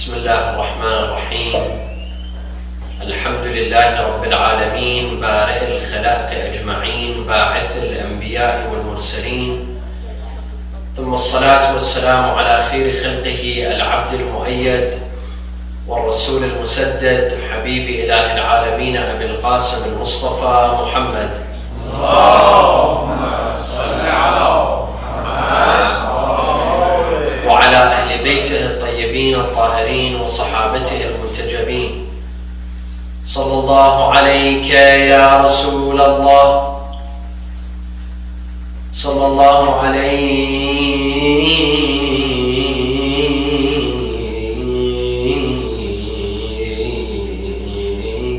بسم الله الرحمن الرحيم الحمد لله رب العالمين بارئ الخلائق أجمعين باعث الأنبياء والمرسلين ثم الصلاة والسلام على خير خلقه العبد المؤيد والرسول المسدد حبيب إله العالمين أبي القاسم المصطفى محمد اللهم صل على محمد وعلى أهل بيته الطيبين الطاهرين وصحابته المنتجبين. صلى الله عليك يا رسول الله، صلى الله عليك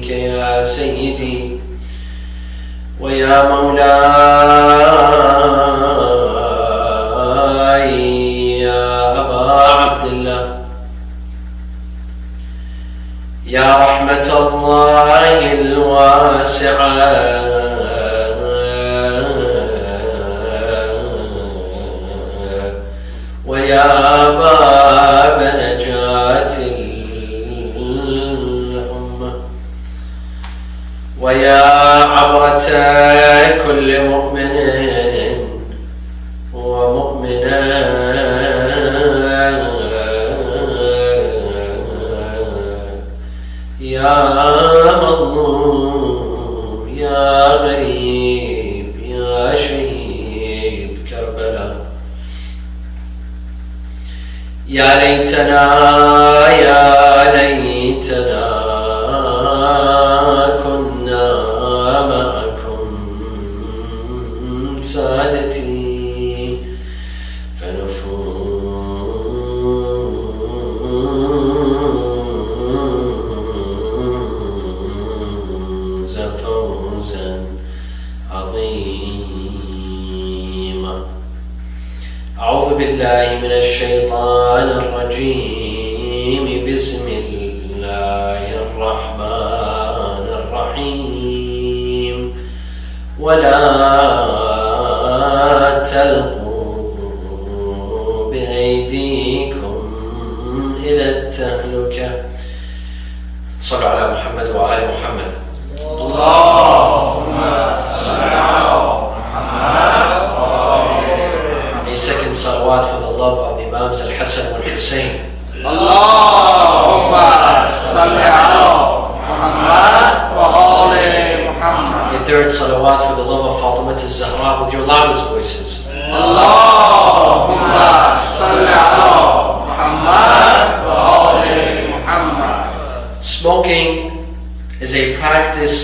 يا سيدي ويا مولاي يا أبا عبد الله، يا رحمة الله الواسعة ويا باب نجاة الأمة ويا عبرة كل مؤمن ومؤمنة يا مظلوم يا غريب يا شهيد كربلاء، يا ليتنا يا ليتنا كنا معكم سادتي فنفوز فوزا عظيما. أعوذ بالله من الشيطان الرجيم. بسم الله الرحمن الرحيم. ولا تلقوا بأيديكم إلى التهلكة. صلوا على محمد وآل محمد. اللهم صل على محمد. A second salawat for the love of Imams al-Hassan and Husain. Allahumma salli ala Muhammad wa ali Muhammad. A third salawat for the love of Fatima al-Zahra with your loudest voices. Allahumma salli ala Muhammad wa ali Muhammad. Smoking is a practice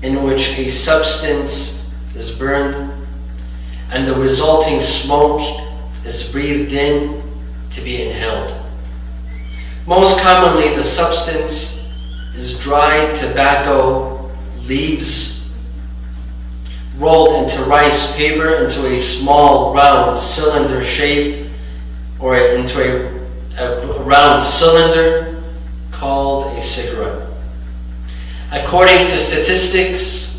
in which a substance is burned and the resulting smoke is breathed in to be inhaled. Most commonly, the substance is dried tobacco leaves rolled into rice paper into a small round cylinder shaped, or into a round cylinder called a cigarette. According to statistics,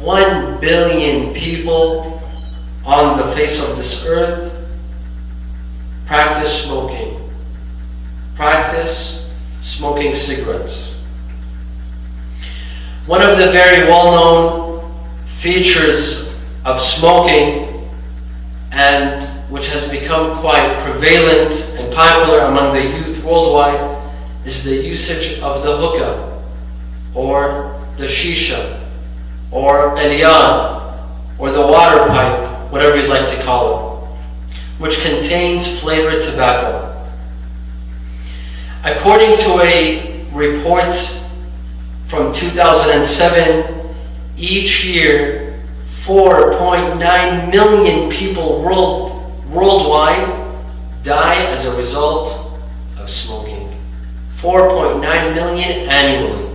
1 billion people on the face of this earth practice smoking cigarettes. One of the very well-known features of smoking, and which has become quite prevalent and popular among the youth worldwide, is the usage of the hookah, or the shisha, or qaliyan, or the water pipe, whatever you'd like to call it, which contains flavored tobacco. According to a report from 2007, each year 4.9 million people worldwide die as a result of smoking. 4.9 million annually.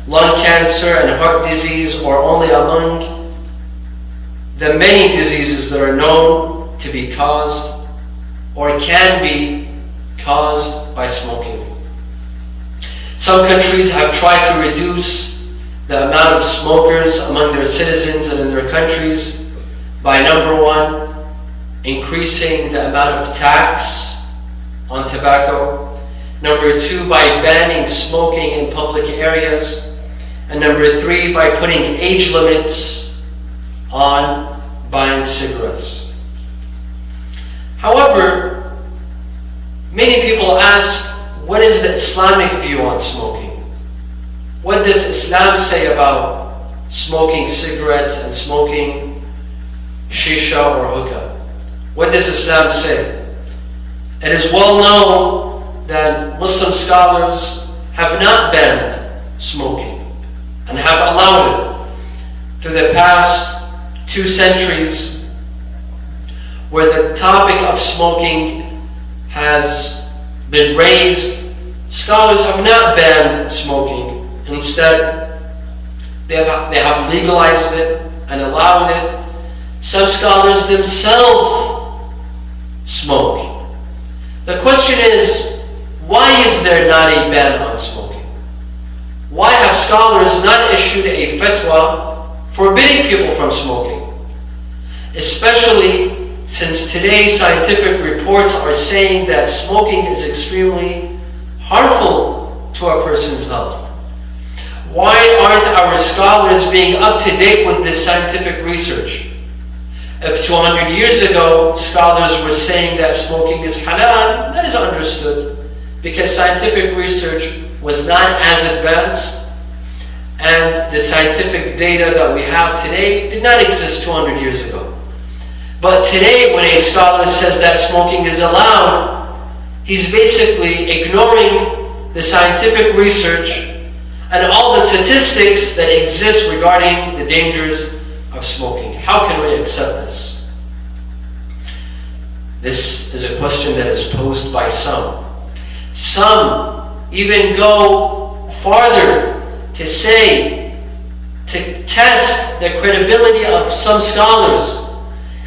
Lung cancer and heart disease are only among the many diseases that are known to be caused or can be caused by smoking. Some countries have tried to reduce the amount of smokers among their citizens and in their countries by, number one, increasing the amount of tax on tobacco. Number 2, by banning smoking in public areas. And number 3, by putting age limits on buying cigarettes. However, many people ask, what is the Islamic view on smoking? What does Islam say about smoking cigarettes and smoking shisha or hookah? What does Islam say? It is well known that Muslim scholars have not banned smoking and have allowed it through the past 2 centuries, where the topic of smoking has been raised. Scholars have not banned smoking. Instead, they have legalized it and allowed it. Some scholars themselves smoke. The question is, why is there not a ban on smoking? Why have scholars not issued a fatwa forbidding people from smoking? Especially since today's scientific reports are saying that smoking is extremely harmful to a person's health. Why aren't our scholars being up to date with this scientific research? If 200 years ago scholars were saying that smoking is halal, that is understood because scientific research was not as advanced and the scientific data that we have today did not exist 200 years ago. But today, when a scholar says that smoking is allowed, he's basically ignoring the scientific research and all the statistics that exist regarding the dangers of smoking. How can we accept this? This is a question that is posed by some. Some even go farther to say, to test the credibility of some scholars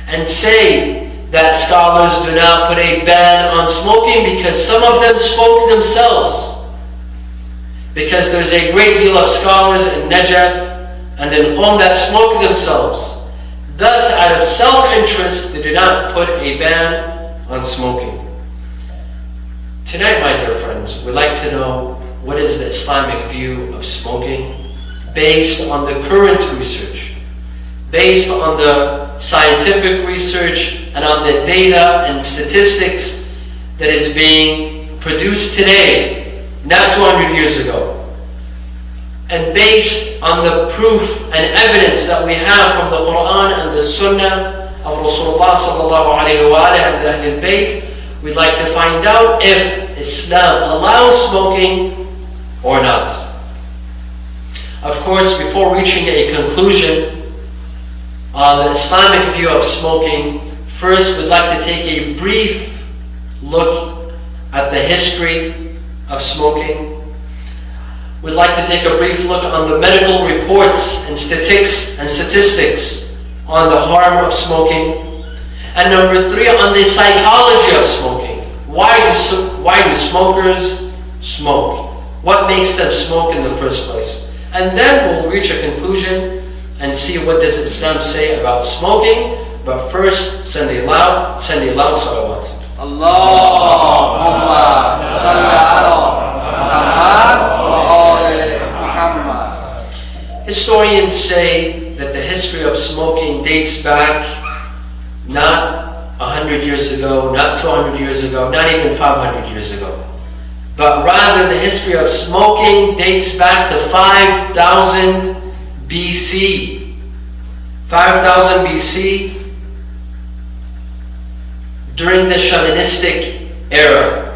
and say that scholars do not put a ban on smoking because some of them smoke themselves. Because there's a great deal of scholars in Najaf and in Qom that smoke themselves. Thus, out of self-interest, they do not put a ban on smoking. Tonight, my dear friends, we'd like to know what is the Islamic view of smoking based on the current research, based on the scientific research and on the data and statistics that is being produced today, not 200 years ago. And based on the proof and evidence that we have from the Quran and the Sunnah of Rasulullah sallallahu alayhi wa and the Ahlul Bayt, we'd like to find out if Islam allows smoking or not. Of course, before reaching a conclusion on the Islamic view of smoking, first we'd like to take a brief look at the history of smoking. We'd like to take a brief look on the medical reports and statistics on the harm of smoking. And number 3, on the psychology of smoking. Why do smokers smoke? What makes them smoke in the first place? And then we'll reach a conclusion and see what does Islam say about smoking. But first, send a loud salawat. Allahumma salli ala Muhammad wa ali Muhammad. Historians say that the history of smoking dates back not 100 years ago, not 200 years ago, not even 500 years ago. But rather the history of smoking dates back to 5,000 BC. 5,000 BC, during the shamanistic era.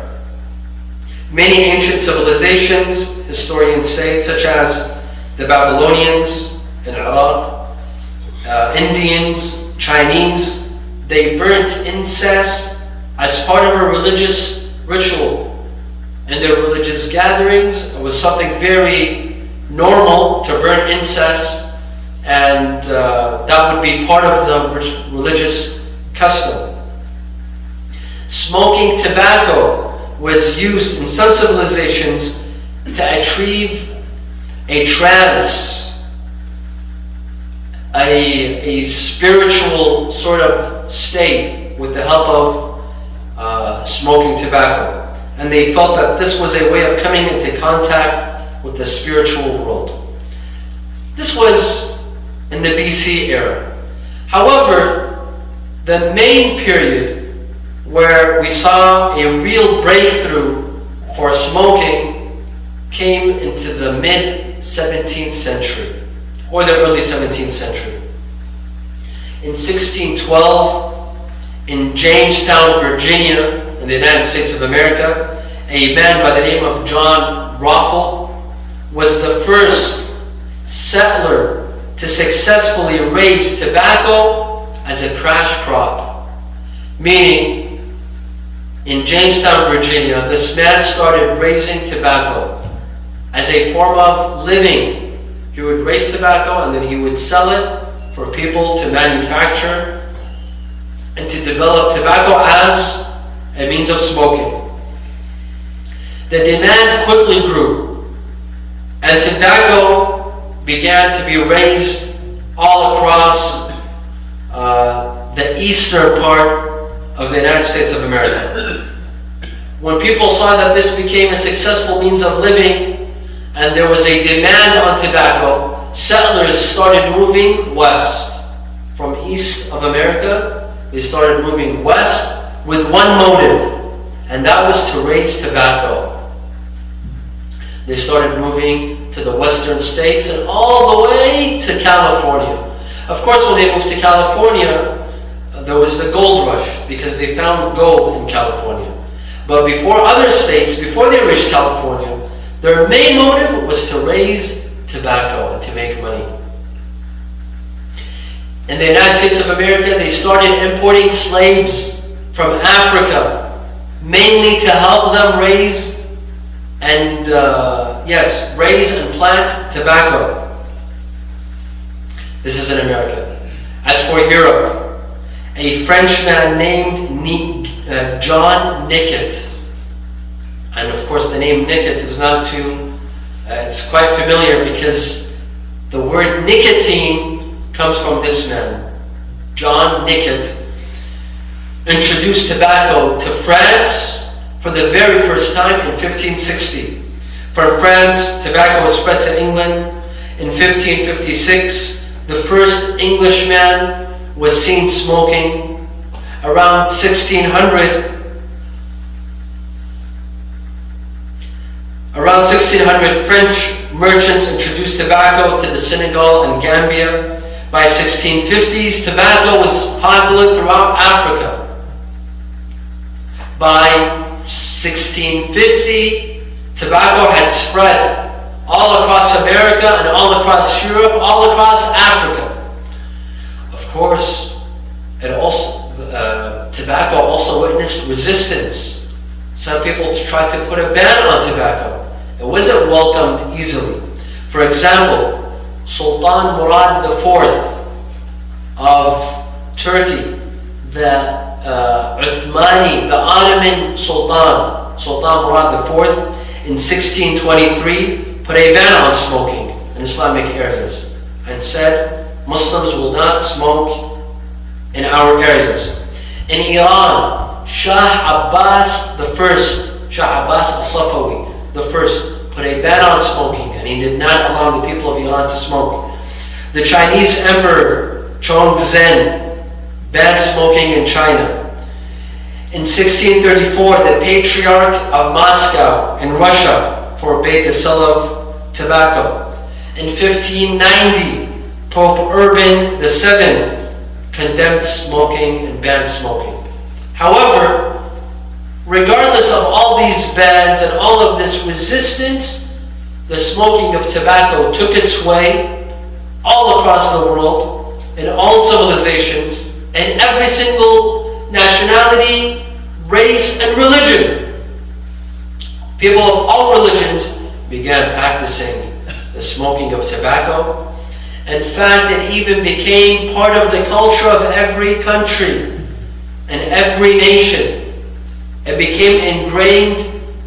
Many ancient civilizations, historians say, such as the Babylonians in Iraq, Indians, Chinese, they burnt incense as part of a religious ritual. In their religious gatherings, it was something very normal to burn incense, and that would be part of the religious custom. Smoking tobacco was used in some civilizations to achieve a trance, a spiritual sort of state with the help of smoking tobacco. and they felt that this was a way of coming into contact with the spiritual world. This was in the BC era. However, the main period where we saw a real breakthrough for smoking came into the mid-17th century, or the early 17th century. In 1612, in Jamestown, Virginia, in the United States of America, a man by the name of John Rothel was the first settler to successfully raise tobacco as a cash crop. Meaning, in Jamestown, Virginia, this man started raising tobacco as a form of living. He would raise tobacco and then he would sell it for people to manufacture and to develop tobacco as a means of smoking. The demand quickly grew, and tobacco began to be raised all across the eastern part of the United States of America. When people saw that this became a successful means of living and there was a demand on tobacco, settlers started moving west. From east of America, they started moving west with one motive, and that was to raise tobacco. They started moving to the western states and all the way to California. Of course, when they moved to California, there was the gold rush because they found gold in California. But before other states, before they reached California, their main motive was to raise tobacco and to make money. In the United States of America, they started importing slaves from Africa, mainly to help them raise and plant tobacco. This is in America. As for Europe, a Frenchman named John Nicket, and of course the name Nicket is not too, it's quite familiar because the word nicotine comes from this man. John Nicket introduced tobacco to France for the very first time in 1560. From France, tobacco was spread to England. In 1556, the first Englishman was seen smoking. Around 1600, French merchants introduced tobacco to the Senegal and Gambia. By 1650s, tobacco was popular throughout Africa. By 1650, tobacco had spread all across America and all across Europe, all across Africa. Of course, tobacco also witnessed resistance. Some people tried to put a ban on tobacco. It wasn't welcomed easily. For example, Sultan Murad IV of Turkey, the Uthmani, the Ottoman Sultan Murad IV, in 1623 put a ban on smoking in Islamic areas and said Muslims will not smoke in our areas. In Iran, Shah Abbas al-Safawi, the first, put a ban on smoking, and he did not allow the people of Iran to smoke. The Chinese Emperor Chongzhen banned smoking in China. In 1634, the Patriarch of Moscow in Russia forbade the sale of tobacco. In 1590, Pope Urban VII condemned smoking and banned smoking. However, regardless of all these bans and all of this resistance, the smoking of tobacco took its way all across the world, in all civilizations, and every single nationality, race, and religion. People of all religions began practicing the smoking of tobacco. In fact, it even became part of the culture of every country and every nation. It became ingrained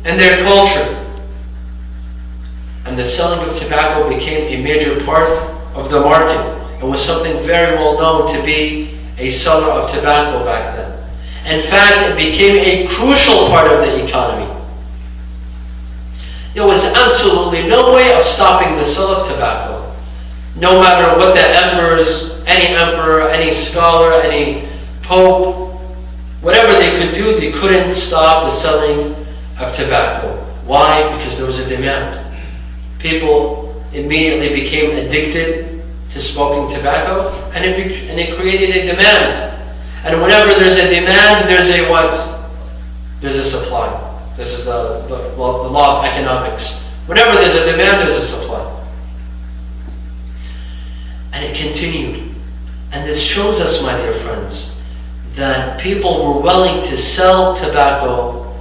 in their culture. And the selling of tobacco became a major part of the market. It was something very well known to be a seller of tobacco back then. In fact, it became a crucial part of the economy. there was absolutely no way of stopping the sale of tobacco. No matter what the emperors, any scholar, any pope, whatever they could do, they couldn't stop the selling of tobacco. Why? Because there was a demand. People immediately became addicted to smoking tobacco, and it created a demand. And whenever there's a demand, there's a what? There's a supply. This is the law of economics. Whenever there's a demand, there's a supply. And it continued. And this shows us, my dear friends, that people were willing to sell tobacco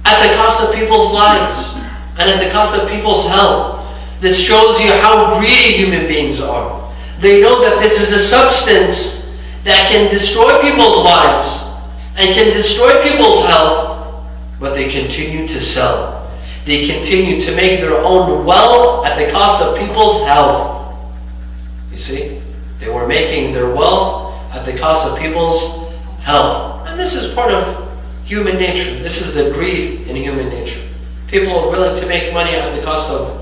at the cost of people's lives and at the cost of people's health. This shows you how greedy human beings are. They know that this is a substance that can destroy people's lives and can destroy people's health, but they continue to sell. They continue to make their own wealth at the cost of people's health. You see? They were making their wealth at the cost of people's health. And this is part of human nature. This is the greed in human nature. People are willing to make money at the cost of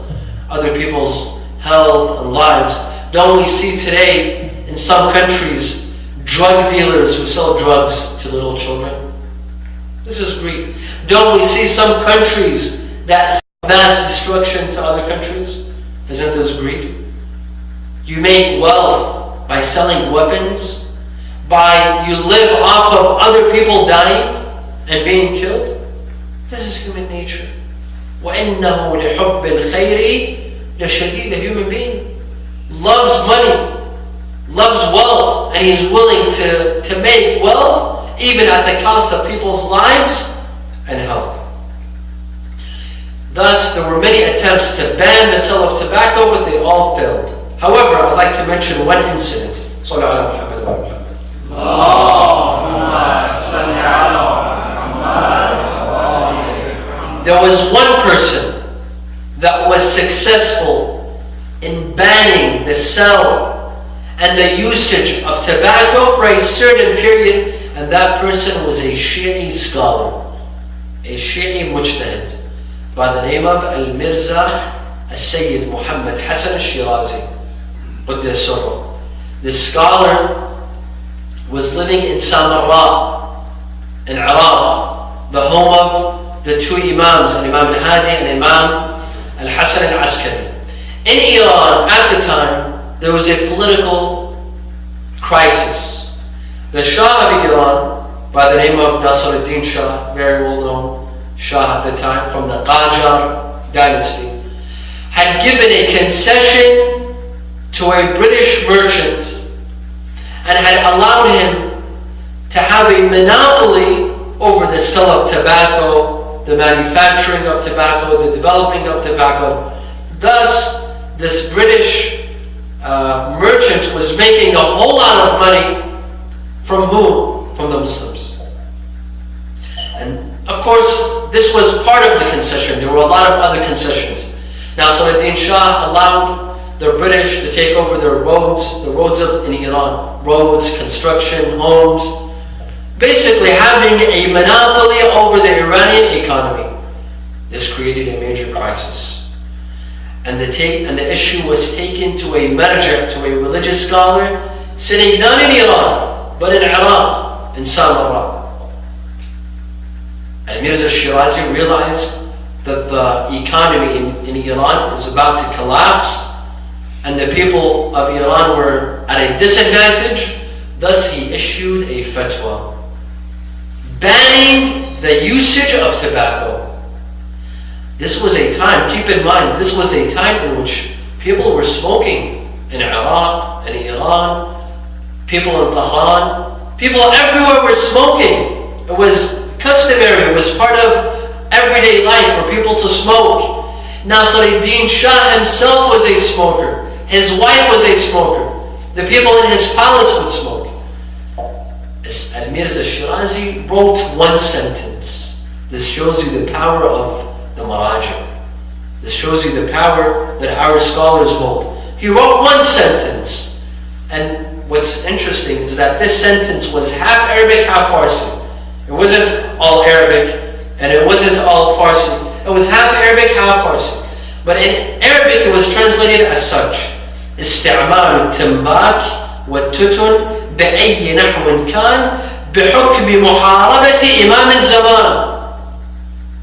other people's health and lives. Don't we see today in some countries drug dealers who sell drugs to little children? This is greed. Don't we see some countries that mass destruction to other countries? Isn't this greed? You make wealth by selling weapons, you live off of other people dying and being killed. This is human nature. وَإِنَّهُ لِحُبِّ الْخَيْرِ لَشَدِيدٌ. A human being loves money, loves wealth, and he's willing to make wealth even at the cost of people's lives and health. Thus, there were many attempts to ban the sale of tobacco, but they all failed. However, I'd like to mention one incident. There was one person that was successful in banning the sale and the usage of tobacco for a certain period, and that person was a Shia scholar, a Shia mujtahid, by the name of al-Mirza al-Sayyid Muhammad Hassan al-Shirazi. This scholar was living in Samarra, in Iraq, the home of the two Imams, Imam al-Hadi and Imam al-Hassan al-Askari. In Iran, at the time, there was a political crisis. The Shah of Iran, by the name of Nasruddin Shah, very well known Shah at the time, from the Qajar dynasty, had given a concession to a British merchant and had allowed him to have a monopoly over the sale of tobacco, the manufacturing of tobacco, the developing of tobacco. Thus, this British merchant was making a whole lot of money from whom? From the Muslims. And of course, this was part of the concession. There were a lot of other concessions. Nasruddin Shah allowed the British to take over the roads in Iran, roads, construction, homes, basically having a monopoly over the Iranian economy. This created a major crisis. And the issue was taken to a marja', to a religious scholar, sitting not in Iran, but in Iraq, in Samarra. And Mirza Shirazi realized that the economy in Iran is about to collapse, and the people of Iran were at a disadvantage. Thus he issued a fatwa banning the usage of tobacco. This was a time, keep in mind, this was a time in which people were smoking in Iraq, in Iran, people in Tehran, people everywhere were smoking. It was customary, it was part of everyday life for people to smoke. Nasruddin Shah himself was a smoker. His wife was a smoker. The people in his palace would smoke. Al-Mirza Shirazi wrote one sentence. This shows you the power of the maraja. This shows you the power that our scholars hold. He wrote one sentence. And what's interesting is that this sentence was half Arabic, half Farsi. It wasn't all Arabic, and it wasn't all Farsi. It was was half Arabic, half Farsi. But in Arabic it was translated as such. استعمال التنباك والتتن بأي نحو كان بحكم محاربة إمام الزمان.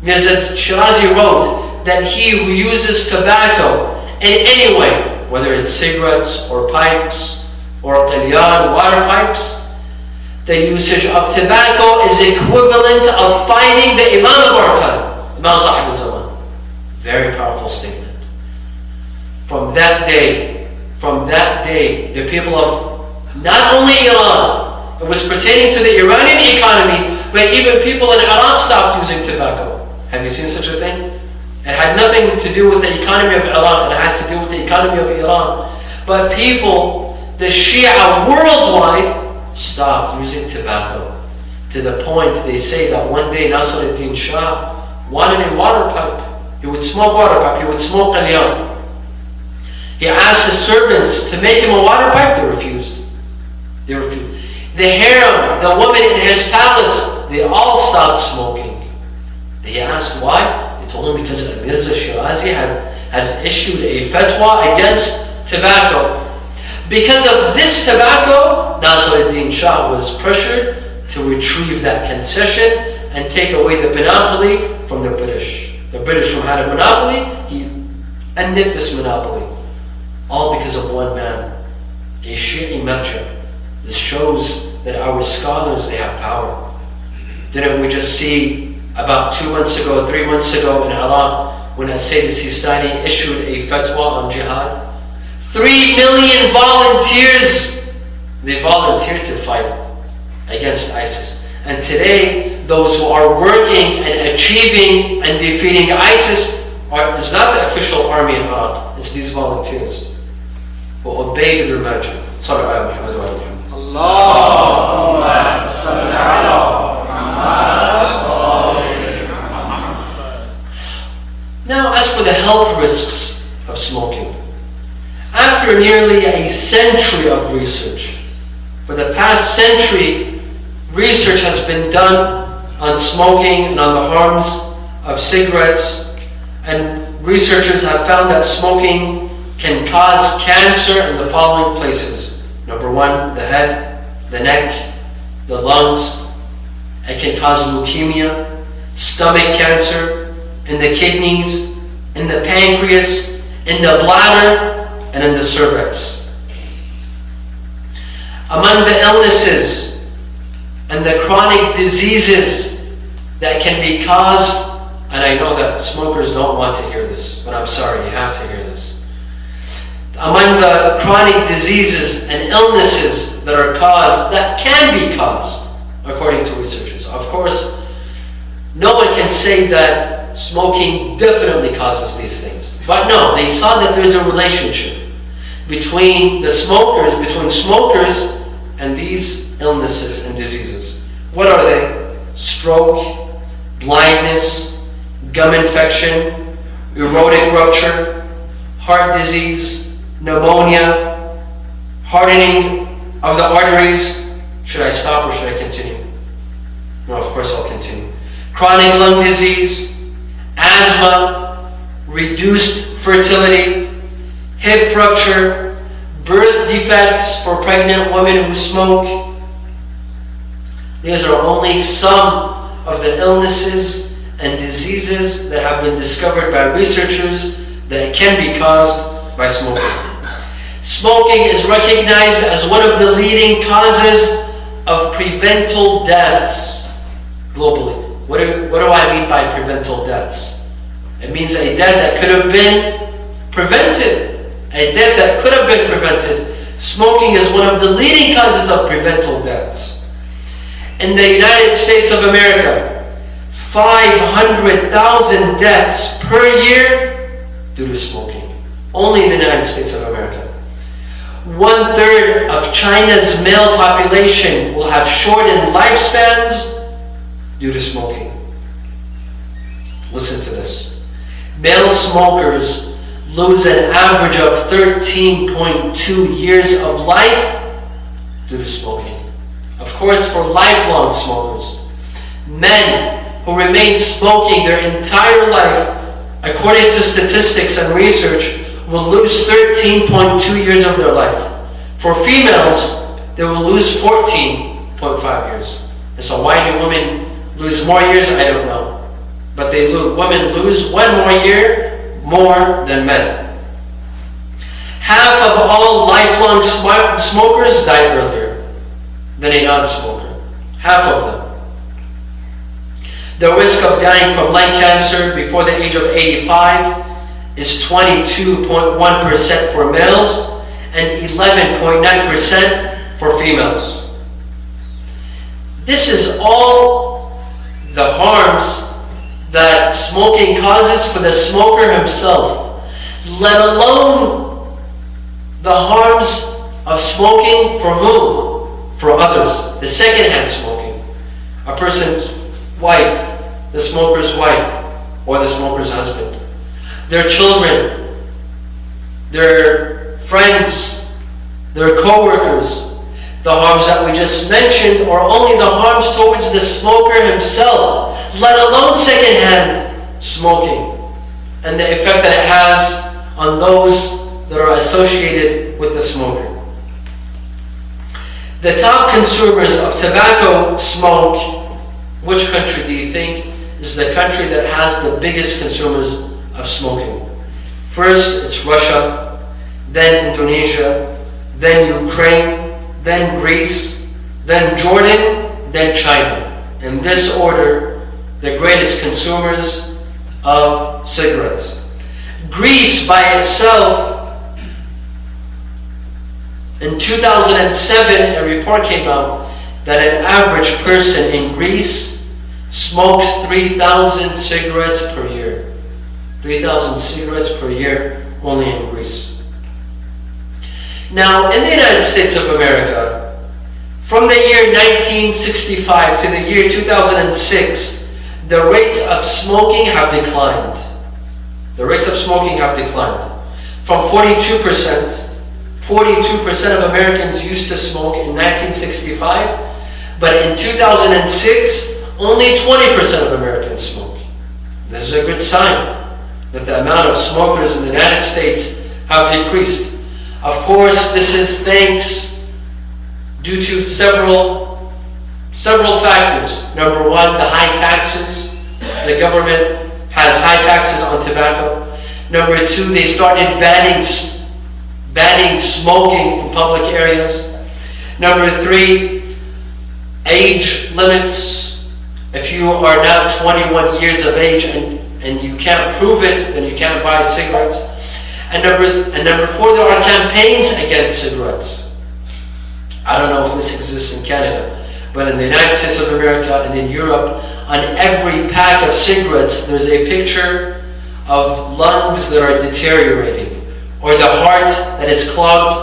Mirza Shirazi wrote that he who uses tobacco in any way, whether it's cigarettes or pipes or qilyan, water pipes, the usage of tobacco is equivalent of fighting the Imam of our time, Imam Sahib al-Zaman. Very powerful statement. From that day, the people of not only Iran, it was pertaining to the Iranian economy, but even people in Iraq stopped using tobacco. Have you seen such a thing? It had nothing to do with the economy of Iraq, it had to do with the economy of Iran. But people, the Shia worldwide, stopped using tobacco. To the point they say that one day Nasruddin Shah wanted a water pipe. He would smoke water pipe, he would smoke qilyan. He asked his servants to make him a water pipe, they refused. They refused. The harem, the women in his palace, they all stopped smoking. They asked why? They told him because Mirza Shirazi has issued a fatwa against tobacco. Because of this tobacco, Nasruddin Shah was pressured to retrieve that concession and take away the monopoly from the British. The British who had a monopoly, he ended this monopoly. All because of one man, a Shi'i marja. This shows that our scholars, they have power. Didn't we just see about 2 months ago, 3 months ago in Iraq, when Sayid Sistani issued a fatwa on jihad? 3 million volunteers, they volunteered to fight against ISIS. And today, those who are working and achieving and defeating ISIS is not the official army in Iraq, it's these volunteers who obeyed their marja. Sallallahu alayhi wa sallam. Allahumma salli ala Muhammad. Now, as for the health risks of smoking, after nearly a century of research, for the past century, research has been done on smoking and on the harms of cigarettes, and researchers have found that smoking can cause cancer in the following places. Number 1, the head, the neck, the lungs. It can cause leukemia, stomach cancer, in the kidneys, in the pancreas, in the bladder, and in the cervix. Among the illnesses and the chronic diseases that can be caused, and I know that smokers don't want to hear this, but I'm sorry, you have to hear this. Among the chronic diseases and illnesses that are caused, that can be caused, according to researchers. Of course, no one can say that smoking definitely causes these things. But no, they saw that there's a relationship between smokers and these illnesses and diseases. What are they? Stroke, blindness, gum infection, aortic rupture, heart disease, pneumonia, hardening of the arteries. Should I stop or should I continue? No, of course I'll continue. Chronic lung disease, asthma, reduced fertility, hip fracture, birth defects for pregnant women who smoke. These are only some of the illnesses and diseases that have been discovered by researchers that can be caused by smoking. Smoking is recognized as one of the leading causes of preventable deaths globally. What do I mean by preventable deaths? It means a death that could have been prevented. A death that could have been prevented. Smoking is one of the leading causes of preventable deaths. In the United States of America, 500,000 deaths per year due to smoking. Only in the United States of America. 1/3 of China's male population will have shortened lifespans due to smoking. Listen to this. Male smokers lose an average of 13.2 years of life due to smoking. Of course, for lifelong smokers. Men who remain smoking their entire life according to statistics and research, will lose 13.2 years of their life. For females, they will lose 14.5 years. And so why do women lose more years? I don't know. But women lose 1 more year more than men. Half of all lifelong smokers die earlier than a non-smoker. Half of them. The risk of dying from lung cancer before the age of 85 is 22.1% for males and 11.9% for females. This is all the harms that smoking causes for the smoker himself, let alone the harms of smoking for whom? For others. The secondhand smoking. A person's wife, the smoker's wife, or the smoker's husband. Their children, their friends, their co-workers. The harms that we just mentioned are only the harms towards the smoker himself, let alone secondhand smoking, and the effect that it has on those that are associated with the smoker. The top consumers of tobacco smoke, which country do you think is the country that has the biggest consumers of smoking? First, it's Russia, then Indonesia, then Ukraine, then Greece, then Jordan, then China. In this order, the greatest consumers of cigarettes. Greece by itself, in 2007, a report came out that an average person in Greece smokes 3,000 cigarettes per year. 3,000 cigarettes per year only in Greece. Now, in the United States of America, from the year 1965 to the year 2006, the rates of smoking have declined. The rates of smoking have declined. From 42% of Americans used to smoke in 1965, but in 2006, only 20% of Americans smoke. This is a good sign that the amount of smokers in the United States have decreased. Of course, this is thanks due to several factors. Number one, the high taxes. The government has high taxes on tobacco. Number two, they started banning smoking in public areas. Number three, age limits. If you are not 21 years of age and you can't prove it, then you can't buy cigarettes. And number four, there are campaigns against cigarettes. I don't know if this exists in Canada, but in the United States of America and in Europe, on every pack of cigarettes, there's a picture of lungs that are deteriorating, or the heart that is clogged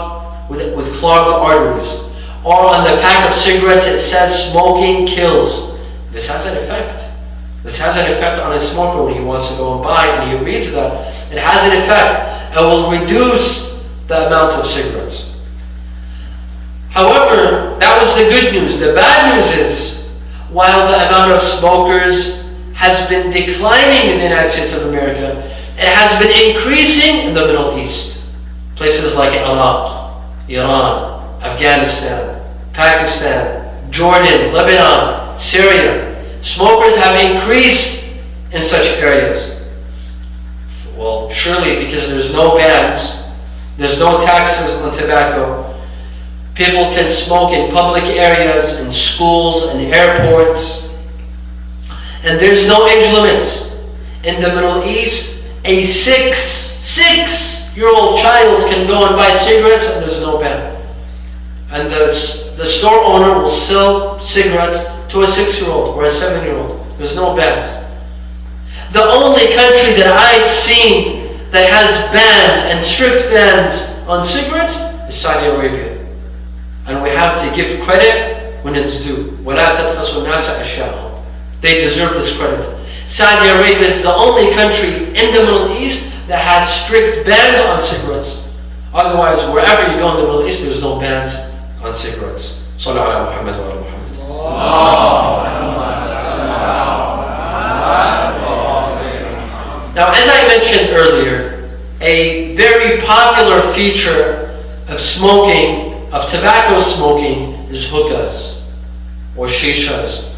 with clogged arteries. Or on the pack of cigarettes, it says smoking kills. This has an effect. This has an effect on a smoker when he wants to go and buy, and he reads that. It has an effect. It will reduce the amount of cigarettes. However, that was the good news. The bad news is, while the amount of smokers has been declining in the United States of America, it has been increasing in the Middle East. Places like Iraq, Iran, Afghanistan, Pakistan, Jordan, Lebanon, Syria. Smokers have increased in such areas. Well, surely because there's no bans, there's no taxes on tobacco. People can smoke in public areas, in schools, and airports. And there's no age limits. In the Middle East, a six-year-old child can go and buy cigarettes and there's no ban. And the store owner will sell cigarettes to a 6-year-old or a 7-year-old. There's no bans. The only country that I've seen that has bans and strict bans on cigarettes is Saudi Arabia. And we have to give credit when it's due. وَلَا تَبْخَسُوا النَّاسَ أَشْيَاءَهُمْ. They deserve this credit. Saudi Arabia is the only country in the Middle East that has strict bans on cigarettes. Otherwise, wherever you go in the Middle East, there's no bans on cigarettes. صلى على محمد وعلى محمد. Now, as I mentioned earlier, a very popular feature of smoking, of tobacco smoking, is hookahs, or shishas,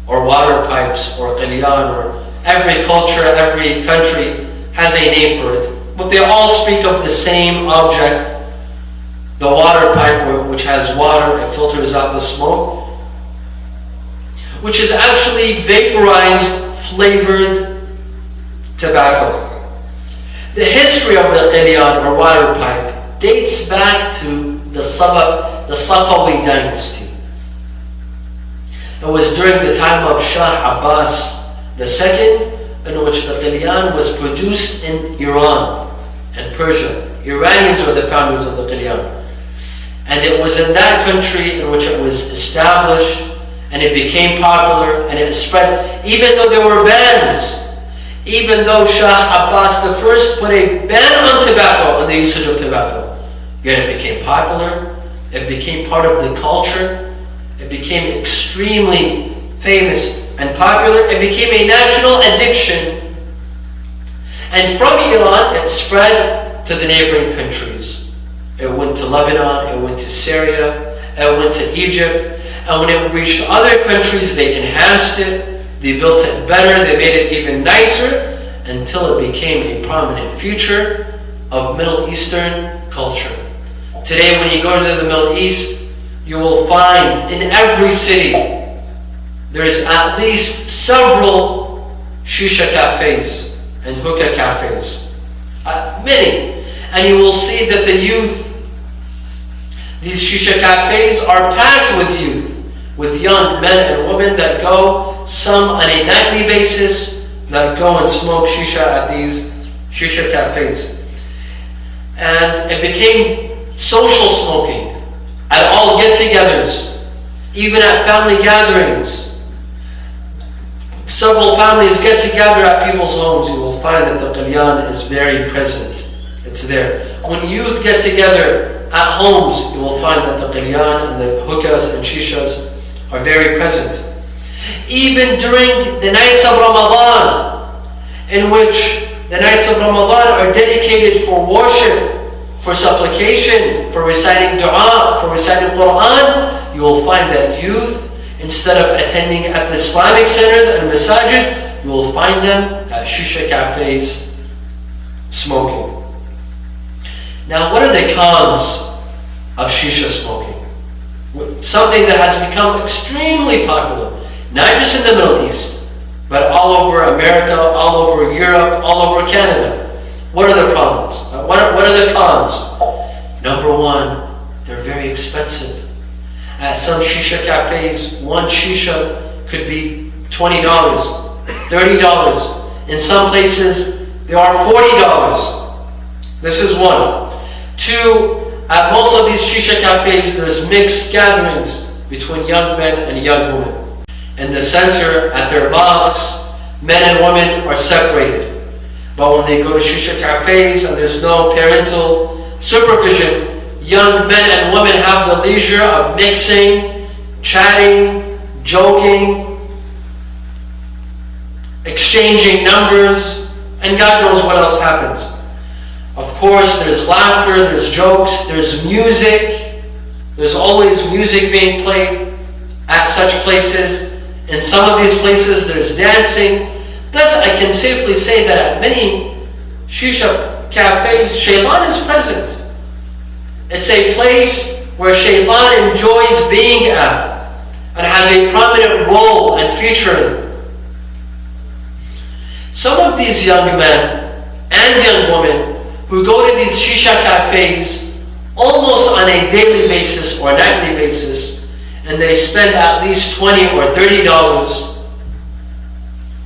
or water pipes, or qilyan, or every culture, every country has a name for it. But they all speak of the same object, the water pipe, which has water, it filters out the smoke, which is actually vaporized, flavored tobacco. The history of the qilyan, or water pipe, dates back to the Safawi dynasty. It was during the time of Shah Abbas II, in which the qilyan was produced in Iran and Persia. Iranians were the founders of the qilyan. And it was in that country in which it was established, and it became popular, and it spread, even though there were bans. Even though Shah Abbas I put a ban on tobacco, on the usage of tobacco, yet it became popular, it became part of the culture, it became extremely famous and popular, it became a national addiction. And from Iran, it spread to the neighboring countries. It went to Lebanon, it went to Syria, it went to Egypt, and when it reached other countries, they enhanced it, they built it better, they made it even nicer, until it became a prominent feature of Middle Eastern culture. Today, when you go to the Middle East, you will find in every city, there's at least several shisha cafes and hookah cafes. Many. And you will see that the youth, these shisha cafes are packed with youth, with young men and women that go, some on a nightly basis, that go and smoke shisha at these shisha cafes. And it became social smoking at all get-togethers, even at family gatherings. Several families get together at people's homes. You will find that the qilyan is very present. It's there. When youth get together at homes, you will find that the qilyan and the hookahs and shishas are very present. Even during the nights of Ramadan, in which the nights of Ramadan are dedicated for worship, for supplication, for reciting dua, for reciting Quran, you will find that youth, instead of attending at the Islamic centers and masajid, you will find them at shisha cafes smoking. Now, what are the cons of shisha smoking? Something that has become extremely popular, not just in the Middle East, but all over America, all over Europe, all over Canada. What are the problems? What are the cons? Number one, they're very expensive. At some shisha cafes, one shisha could be $20, $30. In some places, they are $40. This is one. Two, at most of these shisha cafes, there's mixed gatherings between young men and young women. In the center, at their mosques, men and women are separated. But when they go to shisha cafes and there's no parental supervision, young men and women have the leisure of mixing, chatting, joking, exchanging numbers, and God knows what else happens. Of course, there's laughter, there's jokes, there's music. There's always music being played at such places. In some of these places, there's dancing. Thus, I can safely say that at many shisha cafes, shaitan is present. It's a place where shaitan enjoys being at and has a prominent role and feature in. Some of these young men and young women who go to these shisha cafes almost on a daily basis or nightly basis, and they spend at least $20 or $30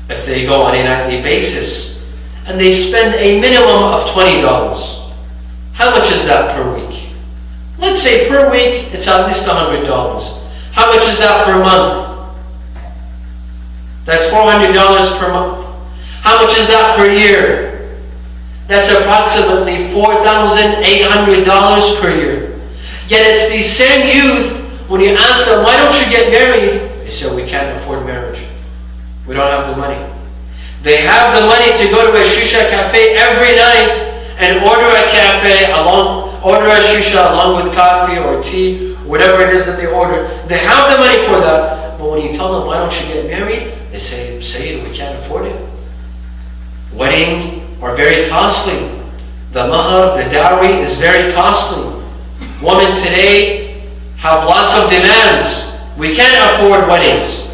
if they go on a nightly basis, and they spend a minimum of $20. How much is that per week? Let's say per week it's at least $100. How much is that per month? That's $400 per month. How much is that per year? That's approximately $4,800 per year. Yet it's these same youth, when you ask them, why don't you get married? They say, we can't afford marriage. We don't have the money. They have the money to go to a shisha cafe every night and order a shisha along with coffee or tea, whatever it is that they order. They have the money for that, but when you tell them, why don't you get married? They say, Sayid, we can't afford it. Weddings are very costly. The mahar, the dowry is very costly. Women today have lots of demands. We can't afford weddings.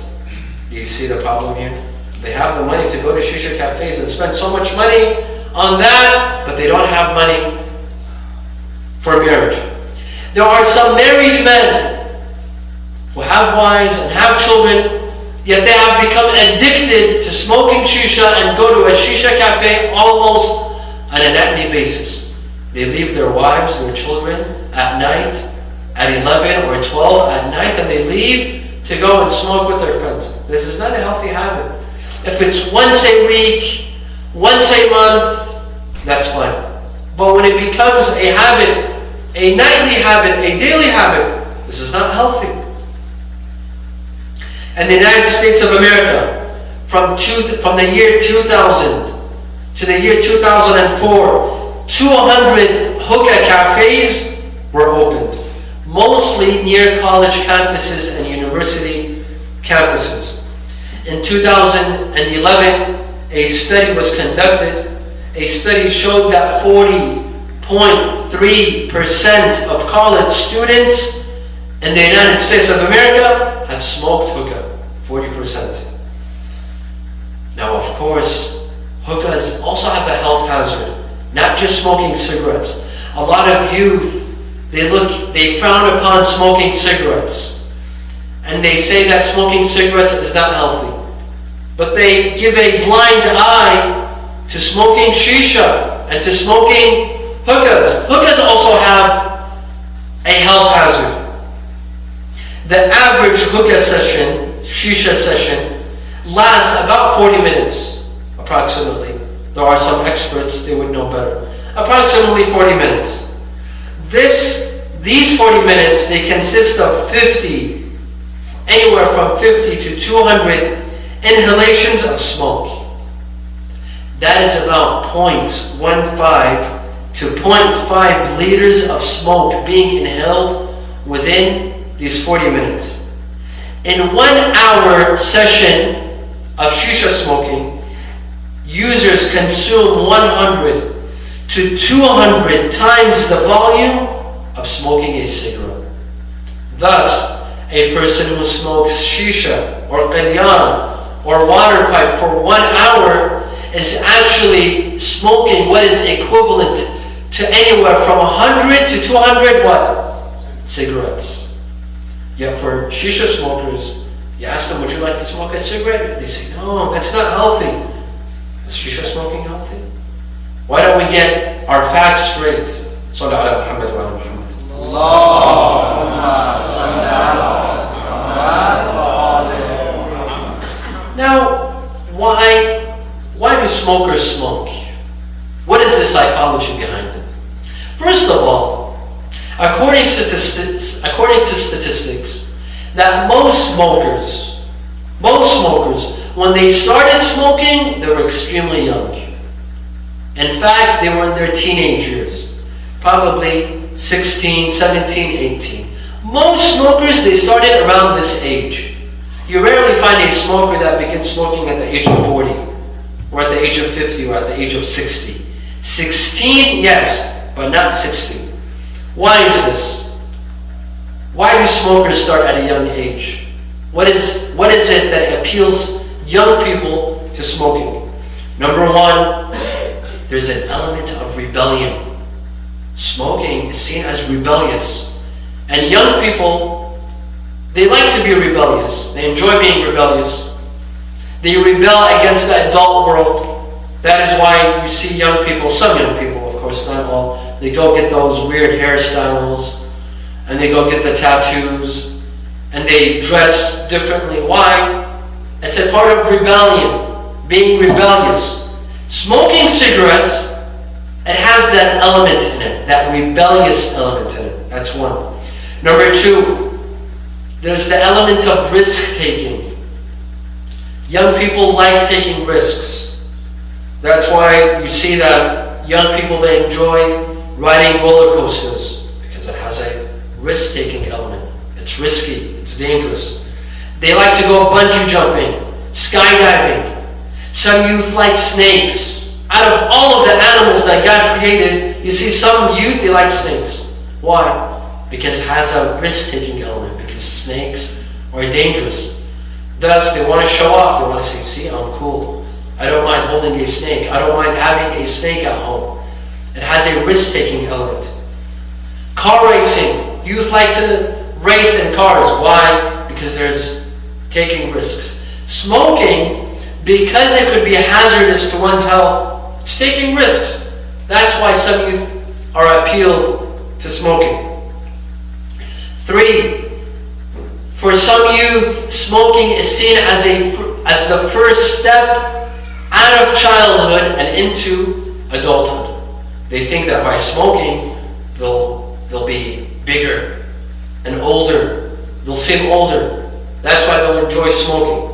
Do you see the problem here? They have the money to go to shisha cafes and spend so much money on that, but they don't have money for marriage. There are some married men who have wives and have children, yet they have become addicted to smoking shisha and go to a shisha cafe almost on a nightly basis. They leave their wives, their children at night, at 11 or 12 at night, and they leave to go and smoke with their friends. This is not a healthy habit. If it's once a week, once a month, that's fine. But when it becomes a habit, a nightly habit, a daily habit, this is not healthy. In the United States of America, from the year 2000 to the year 2004, 200 hookah cafes were opened, mostly near college campuses and university campuses. In 2011, a study was conducted. A study showed that 40.3% of college students in the United States of America have smoked hookah. 40%. Now, of course, hookahs also have a health hazard, not just smoking cigarettes. A lot of youth, they frown upon smoking cigarettes. And they say that smoking cigarettes is not healthy. But they give a blind eye to smoking shisha and to smoking hookahs. Hookahs also have a health hazard. The average hookah session, shisha session, lasts about 40 minutes, approximately. There are some experts, they would know better. Approximately 40 minutes. These 40 minutes, they consist of anywhere from 50 to 200 inhalations of smoke. That is about 0.15 to 0.5 liters of smoke being inhaled within these 40 minutes. In 1 hour session of shisha smoking, users consume 100 to 200 times the volume of smoking a cigarette. Thus, a person who smokes shisha or qilyan or water pipe for 1 hour is actually smoking what is equivalent to anywhere from 100 to 200 what? Cigarettes. Yet for shisha smokers, you ask them, would you like to smoke a cigarette? They say, no, that's not healthy. Is shisha smoking healthy? Why don't we get our facts straight? Sallu ala Muhammad wa ala Muhammad. Now, why do smokers smoke? What is the psychology behind it? First of all, according to statistics, that most smokers, when they started smoking, they were extremely young. In fact, they were in their teenage years, probably 16, 17, 18. Most smokers, they started around this age. You rarely find a smoker that begins smoking at the age of 40, or at the age of 50, or at the age of 60. 16, yes, but not 60. Why is this? Why do smokers start at a young age? What is it that appeals young people to smoking? Number one, there's an element of rebellion. Smoking is seen as rebellious. And young people, they like to be rebellious. They enjoy being rebellious. They rebel against the adult world. That is why you see young people, some young people, of course, not all, they go get those weird hairstyles, and they go get the tattoos, and they dress differently. Why? It's a part of rebellion, being rebellious. Smoking cigarettes, it has that element in it, that rebellious element in it. That's one. Number two, there's the element of risk-taking. Young people like taking risks. That's why you see that young people, they enjoy riding roller coasters, because it has a risk-taking element. It's risky, it's dangerous. They like to go bungee jumping, skydiving. Some youth like snakes. Out of all of the animals that God created, you see some youth, they like snakes. Why? Because it has a risk-taking element, because snakes are dangerous. Thus, they want to show off. They want to say, see, I'm cool. I don't mind holding a snake. I don't mind having a snake at home. It has a risk-taking element. Car racing. Youth like to race in cars. Why? Because there's taking risks. Smoking, because it could be hazardous to one's health, it's taking risks. That's why some youth are appealed to smoking. 3, for some youth, smoking is seen as the first step out of childhood and into adulthood. They think that by smoking, they'll be bigger and older. They'll seem older. That's why they'll enjoy smoking.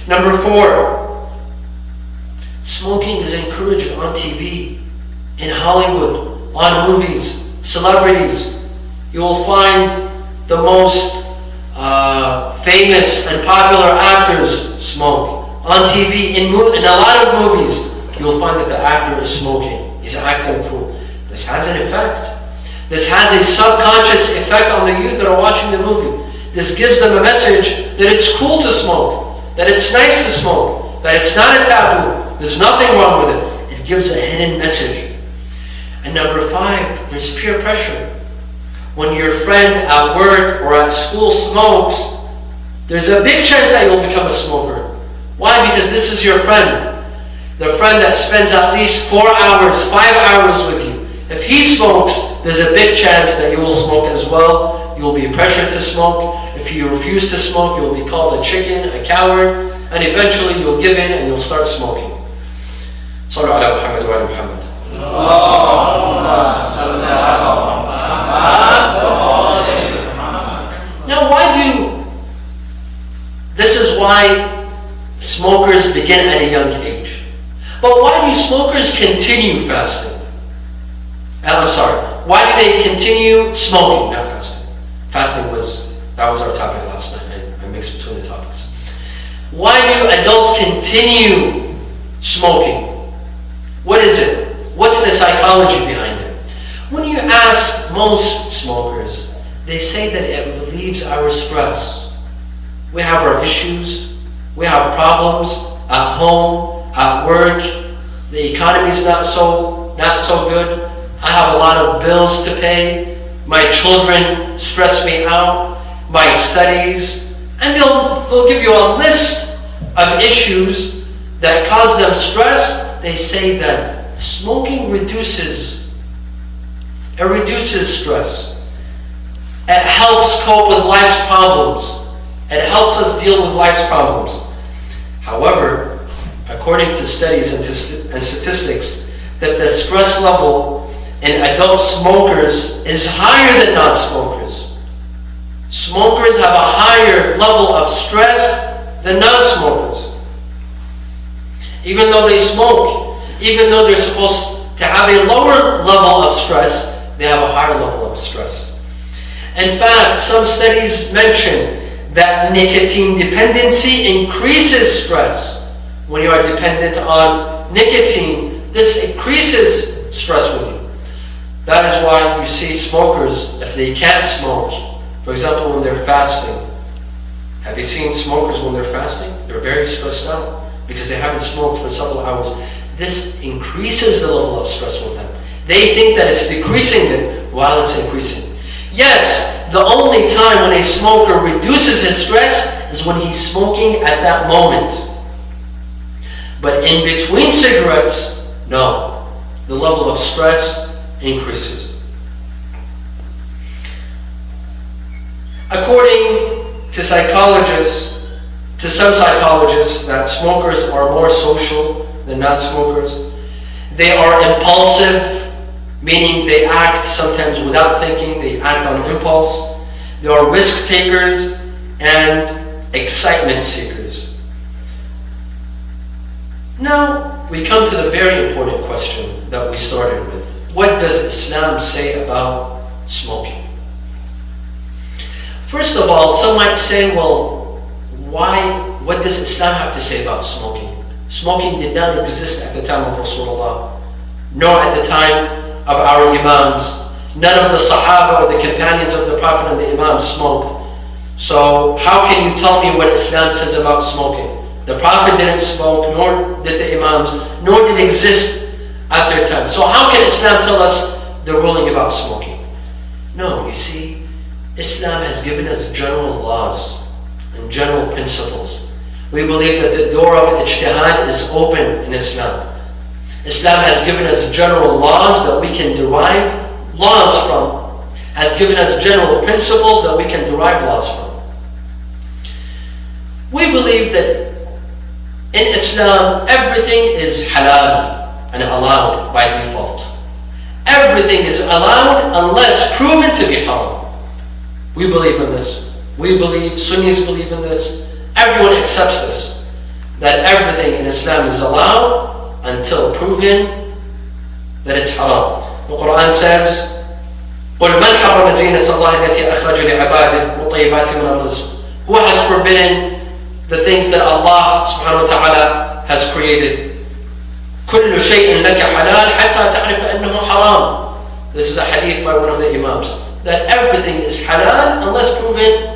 Number 4, smoking is encouraged on TV, in Hollywood, on movies, celebrities. You will find the most famous and popular actors smoke. On TV, in a lot of movies, you'll find that the actor is smoking. He's acting cool. This has an effect. This has a subconscious effect on the youth that are watching the movie. This gives them a message that it's cool to smoke, that it's nice to smoke, that it's not a taboo, there's nothing wrong with it. It gives a hidden message. And number 5, there's peer pressure. When your friend at work or at school smokes, there's a big chance that you'll become a smoker. Why? Because this is your friend. The friend that spends at least 4 hours, 5 hours with you. If he smokes, there's a big chance that you will smoke as well. You'll be pressured to smoke. If you refuse to smoke, you'll be called a chicken, a coward, and eventually you'll give in and you'll start smoking. Sallu ala Muhammad wa ala Muhammad. Now this is why smokers begin at a young age. But why do smokers continue fasting? Why do they continue smoking, not fasting? That was our topic last night. I mixed between the topics. Why do adults continue smoking? What is it? What's the psychology behind it? When you ask most smokers, they say that it relieves our stress. We have our issues. We have problems at home, at work. The economy's not so good. I have a lot of bills to pay. My children stress me out. My studies. And they'll give you a list of issues that cause them stress. They say that smoking reduces stress. It helps cope with life's problems. It helps us deal with life's problems. However, according to studies and statistics, that the stress level in adult smokers is higher than non-smokers. Smokers have a higher level of stress than non-smokers. Even though they smoke, even though they're supposed to have a lower level of stress, they have a higher level of stress. In fact, some studies mention that nicotine dependency increases stress. When you are dependent on nicotine, this increases stress with you. That is why you see smokers, if they can't smoke, for example, when they're fasting. Have you seen smokers when they're fasting? They're very stressed out because they haven't smoked for several hours. This increases the level of stress with them. They think that it's decreasing it while it's increasing. Yes, the only time when a smoker reduces his stress is when he's smoking at that moment. But in between cigarettes, no. The level of stress increases. According to some psychologists, that smokers are more social than non-smokers. They are impulsive, meaning they act sometimes without thinking, they act on impulse. They are risk takers and excitement seekers. Now, we come to the very important question that we started with. What does Islam say about smoking? First of all, some might say, well, what does Islam have to say about smoking? Smoking did not exist at the time of Rasulullah, nor at the time of our Imams. None of the Sahaba or the companions of the Prophet and the Imams smoked. So how can you tell me what Islam says about smoking? The Prophet didn't smoke, nor did the Imams, nor did it exist at their time. So how can Islam tell us the ruling about smoking? No, you see, Islam has given us general laws and general principles. We believe that the door of ijtihad is open in Islam. Islam has given us general laws that we can derive laws from, has given us general principles that we can derive laws from. We believe that in Islam, everything is halal and allowed by default. Everything is allowed unless proven to be haram. We believe in this. We believe, Sunnis believe in this. Everyone accepts this. That everything in Islam is allowed until proven that it's haram. The Quran says, قُلْ مَنْ حَرَّمَ زِينَةَ اللَّهِ الَّتِي أَخْرَجَ لِعِبَادِهِ وَطَيِّبَاتٍ مِنَ الرِّزْقِ. Who has forbidden the things that Allah subhanahu wa ta'ala has created? كُلُّ شَيْءٍ لَكَ حَلَالٍ حَتَّى تَعْرِفَ أَنَّهُ حَرَامٍ. This is a hadith by one of the Imams. That everything is halal unless proven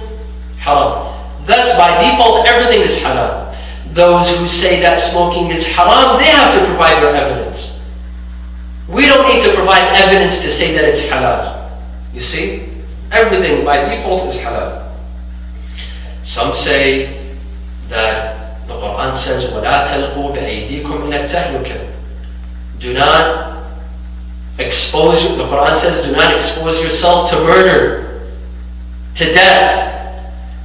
haram. Thus, by default, everything is halal. Those who say that smoking is haram, they have to provide their evidence. We don't need to provide evidence to say that it's halal. You see? Everything by default is halal. Some say that the Quran says, وَلَا تَلْقُوا بِأَيْدِيكُمْ إِلَى التَّهْلُكَةِ. Do not expose, the Quran says, do not expose yourself to murder, to death.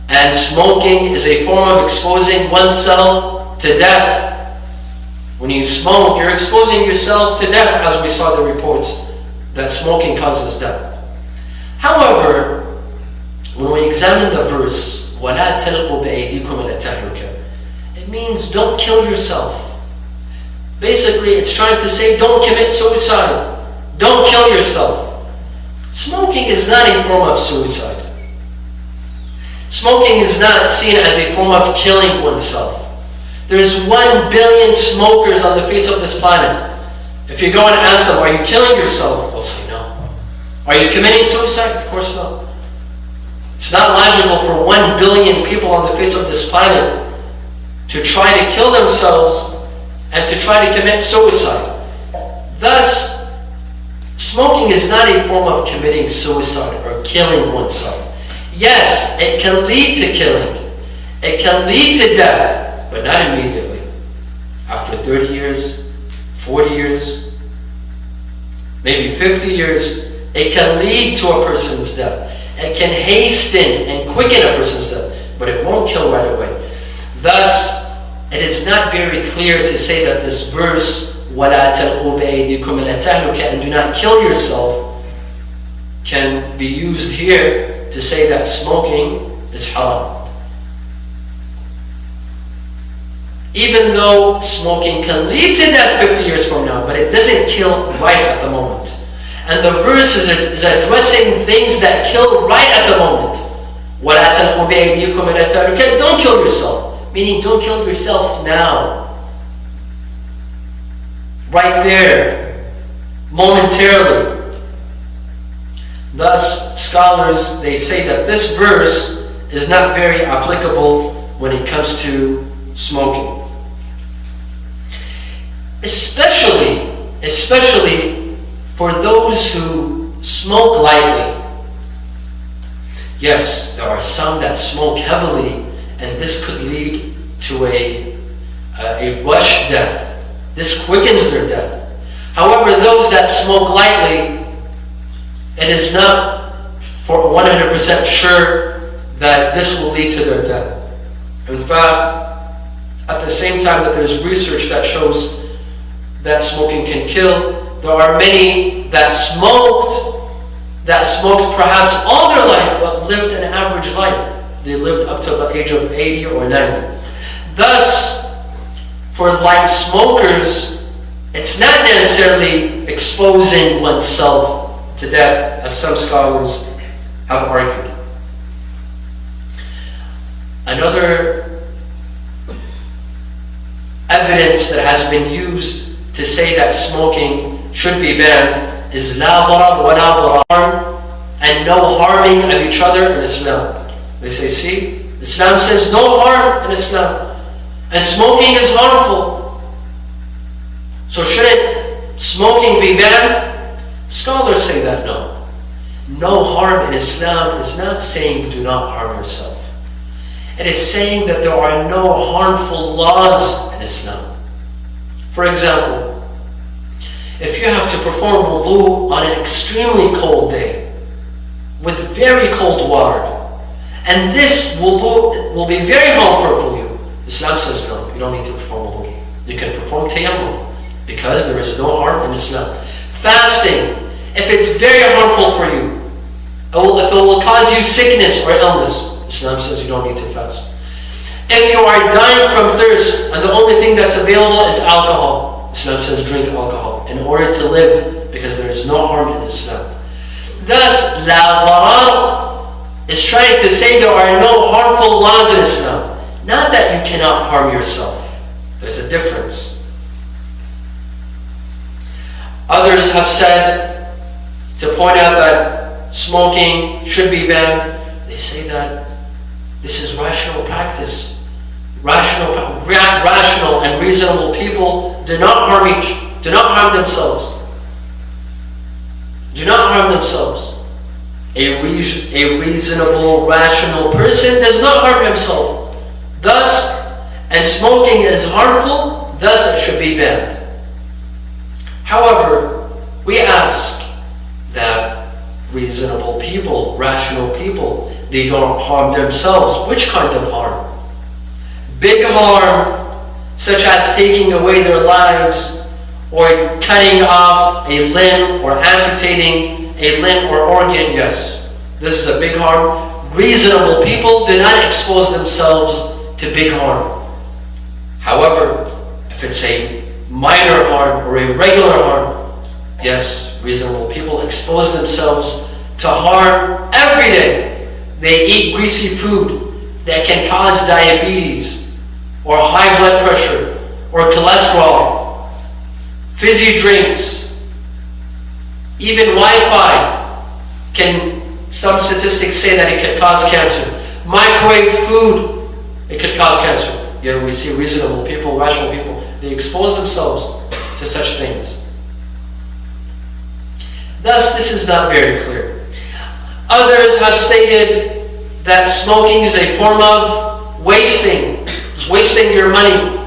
And smoking is a form of exposing oneself to death. When you smoke, you're exposing yourself to death, as we saw the reports that smoking causes death. However, when we examine the verse, وَلَا تَلْقُوا بِأَيْدِيكُمْ إِلَى التَّهْلُكَةِ, it means don't kill yourself. Basically, it's trying to say don't commit suicide. Don't kill yourself. Smoking is not a form of suicide. Smoking is not seen as a form of killing oneself. There's 1 billion smokers on the face of this planet. If you go and ask them, are you killing yourself? They'll say no. Are you committing suicide? Of course not. It's not logical for 1 billion people on the face of this planet to try to kill themselves and to try to commit suicide. Thus, smoking is not a form of committing suicide or killing oneself. Yes, it can lead to killing. It can lead to death, but not immediately. After 30 years, 40 years, maybe 50 years, it can lead to a person's death. It can hasten and quicken a person's death, but it won't kill right away. Thus, it is not very clear to say that this verse, وَلَا تَلْقُوا بِأَيْدِيكُمْ إِلَى التَّهْلُكَةِ, and do not kill yourself, can be used here to say that smoking is haram. Even though smoking can lead to death 50 years from now, but it doesn't kill right at the moment. And the verse is addressing things that kill right at the moment. وَلَا تَلْقُوا بِأَيْدِيكُمْ إِلَى التَّهْلُكَةِ, don't kill yourself. Meaning don't kill yourself now. Right there. Momentarily. Thus, scholars, they say that this verse is not very applicable when it comes to smoking. Especially for those who smoke lightly. Yes, there are some that smoke heavily, and this could lead to a rush death. This quickens their death. However, those that smoke lightly, it is not for 100% sure that this will lead to their death. In fact, at the same time that there's research that shows that smoking can kill, there are many that smoked perhaps all their life but lived an average life. They lived up to the age of 80 or 90. Thus, for light smokers, It's not necessarily exposing oneself to death, as some scholars have argued. Another evidence that has been used to say that smoking should be banned is la darar wa la darar, and no harming of each other in Islam. They say, see, Islam says no harm in Islam, and smoking is harmful. So shouldn't smoking be banned? Scholars say that no. No harm in Islam is not saying do not harm yourself. It is saying that there are no harmful laws in Islam. For example, if you have to perform wudu on an extremely cold day with very cold water, and this wudu will be very harmful for you, Islam says no, you don't need to perform wudu. You can perform tayammum, because there is no harm in Islam. Fasting, if it's very harmful for you, if it will cause you sickness or illness, Islam says you don't need to fast. If you are dying from thirst and the only thing that's available is alcohol, Islam says drink alcohol in order to live, because there is no harm in Islam. Thus, la dharar is trying to say there are no harmful laws in Islam. Not that you cannot harm yourself. There's a difference. Others have said, to point out that smoking should be banned, they say that this is rational practice. Rational and reasonable people do not harm themselves. Do not harm themselves. A reasonable, rational person does not harm himself. Thus, and smoking is harmful, thus it should be banned. However, we ask that reasonable people, rational people, they don't harm themselves. Which kind of harm? Big harm, such as taking away their lives, or cutting off a limb, or amputating a limb or organ, yes. This is a big harm. Reasonable people do not expose themselves to big harm. However, if it's a minor harm or a regular harm, yes, reasonable people expose themselves to harm every day. They eat greasy food that can cause diabetes or high blood pressure or cholesterol, fizzy drinks, even Wi-Fi can, some statistics say that it could cause cancer. Microwaved food, it could cause cancer. Yeah, we see reasonable people, rational people, they expose themselves to such things. Thus, this is not very clear. Others have stated that smoking is a form of wasting. It's wasting your money.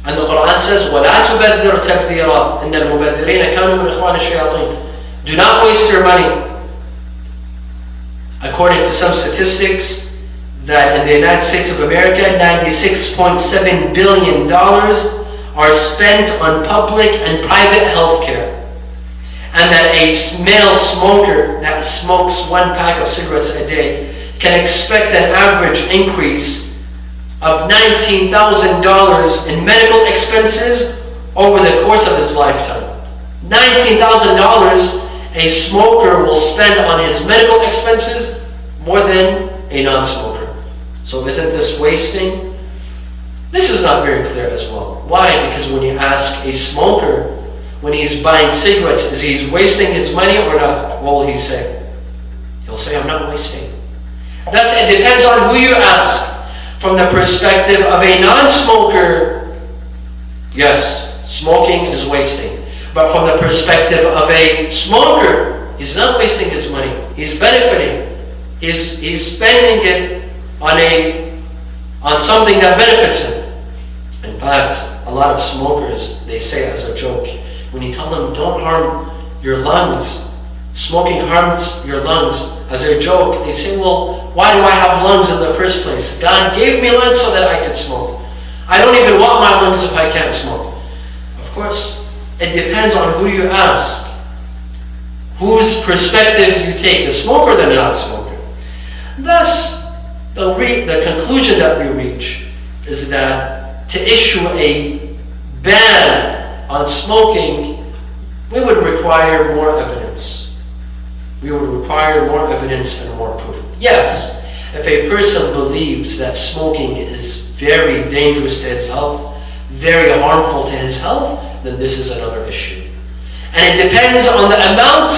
And the Quran says, وَلَا تُبَذِّرْ تَبْذِيرًا إِنَّ الْمُبَذِّرِينَ كَانُوا مِنْ إِخْوَانِ الشَّيَاطِينَ. Do not waste your money. According to some statistics, that in the United States of America, $96.7 billion are spent on public and private health care. And that a male smoker that smokes 1 pack of cigarettes a day can expect an average increase of $19,000 in medical expenses over the course of his lifetime. $19,000 a smoker will spend on his medical expenses more than a non-smoker. So isn't this wasting? This is not very clear as well. Why? Because when you ask a smoker, when he's buying cigarettes, is he wasting his money or not? What will he say? He'll say, I'm not wasting. Thus, it depends on who you ask. From the perspective of a non-smoker, yes, smoking is wasting. But from the perspective of a smoker, he's not wasting his money. He's benefiting. He's spending it on something that benefits him. In fact, a lot of smokers, they say as a joke, when you tell them don't harm your lungs, smoking harms your lungs, as a joke, they say, well, why do I have lungs in the first place? God gave me lungs so that I could smoke. I don't even want my lungs if I can't smoke. Of course, it depends on who you ask, whose perspective you take, the smoker or the non-smoker. Thus, the conclusion that we reach is that to issue a ban on smoking, we would require more evidence. We would require more evidence and more proof. Yes, if a person believes that smoking is very dangerous to his health, very harmful to his health, then this is another issue. And it depends on the amount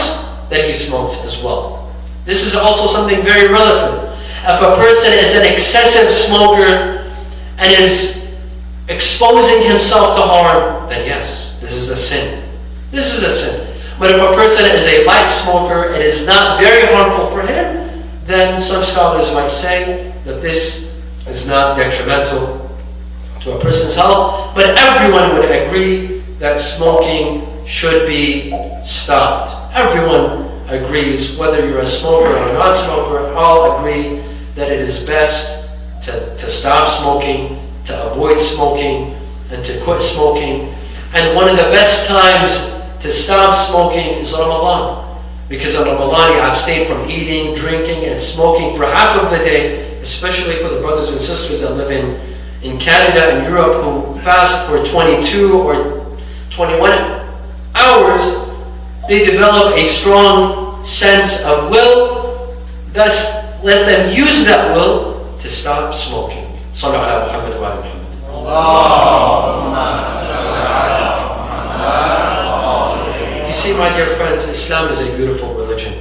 that he smokes as well. This is also something very relative. If a person is an excessive smoker and is exposing himself to harm, then yes, this is a sin. This is a sin. But if a person is a light smoker, it is not very harmful for him, then some scholars might say that this is not detrimental to a person's health. But everyone would agree that smoking should be stopped. Everyone agrees, whether you're a smoker or a non-smoker, all agree that it is best to stop smoking, to avoid smoking, and to quit smoking. And one of the best times to stop smoking is Ramadan. Because in Ramadan you abstain from eating, drinking, and smoking for half of the day, especially for the brothers and sisters that live in Canada and Europe who fast for 22 or 21 hours. They develop a strong sense of will. Thus, let them use that will to stop smoking. Sallu ala Muhammad wa ala Muhammad. You see, my dear friends, Islam is a beautiful religion.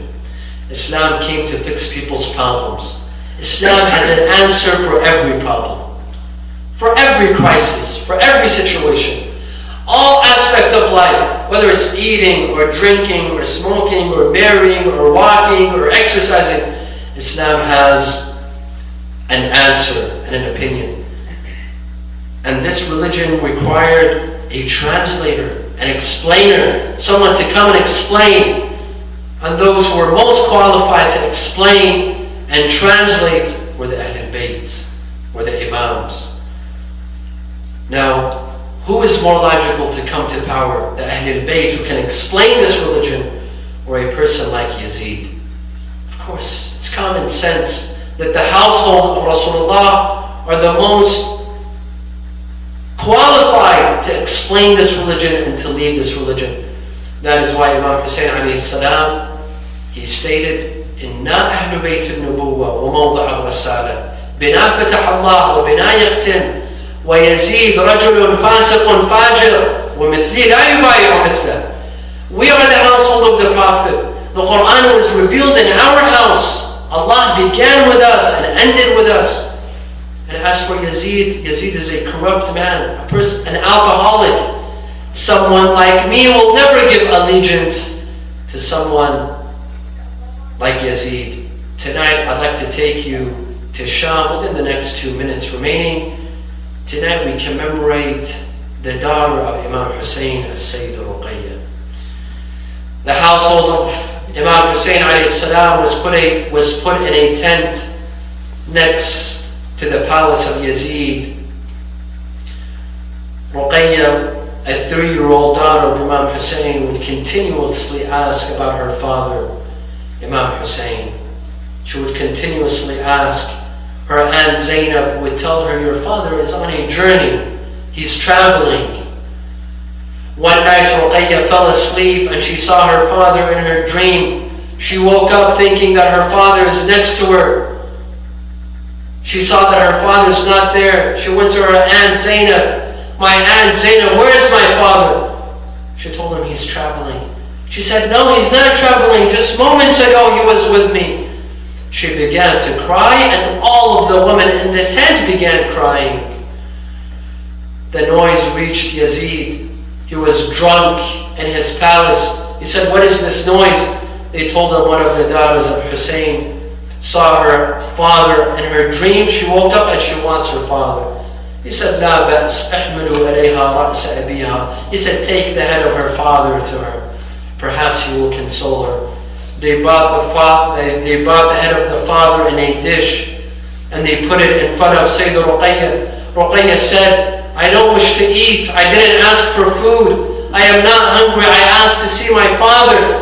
Islam came to fix people's problems. Islam has an answer for every problem, for every crisis, for every situation. All aspect of life, whether it's eating or drinking or smoking or marrying or walking or exercising, Islam has an answer and an opinion. And this religion required a translator, an explainer, someone to come and explain. And those who were most qualified to explain and translate were the Ahlul Bayt, were the Imams. Now, who is more logical to come to power? The Ahlul Bayt who can explain this religion, or a person like Yazid? Of course, it's common sense that the household of Rasulullah are the most qualified to explain this religion and to lead this religion. That is why Imam Hussein alayhi salam, he stated, "Inna ahlu bayt al-nubuwa wa mawda' al-rasala bina fatah Allah wa bina yakhtim wa yazid rajulun fasiqun fajir wa mithli la yubayi'u mithla." We are the household of the Prophet. The Quran was revealed in our house. Allah began with us and ended with us. And as for Yazid, Yazid is a corrupt man, a person, an alcoholic. Someone like me will never give allegiance to someone like Yazid. Tonight, I'd like to take you to Sham within the next 2 minutes remaining. Tonight, we commemorate the daughter of Imam Hussein, Sayid Ruqayya. The household of Imam Hussein alayhi salam was put in a tent next to the palace of Yazid. Ruqayya, a 3-year-old daughter of Imam Hussein, would continuously ask about her father, Imam Hussein. She would continuously ask. Her aunt Zainab would tell her, "Your father is on a journey. He's traveling." One night Ruqayya fell asleep and she saw her father in her dream. She woke up thinking that her father is next to her. She saw that her father's not there. She went to her aunt Zainab. "My aunt Zainab, where's my father?" She told him, "He's traveling." She said, "No, he's not traveling. Just moments ago he was with me." She began to cry, and all of the women in the tent began crying. The noise reached Yazid. He was drunk in his palace. He said, "What is this noise?" They told him one of the daughters of Hussein saw her father in her dream. She woke up and she wants her father. He said, "La ba's, ahmilu alayha ra'sa abiha." He said, "Take the head of her father to her. Perhaps he will console her." They brought the head of the father in a dish and they put it in front of Sayyidah Ruqayya. Ruqayya said, "I don't wish to eat. I didn't ask for food. I am not hungry. I asked to see my father."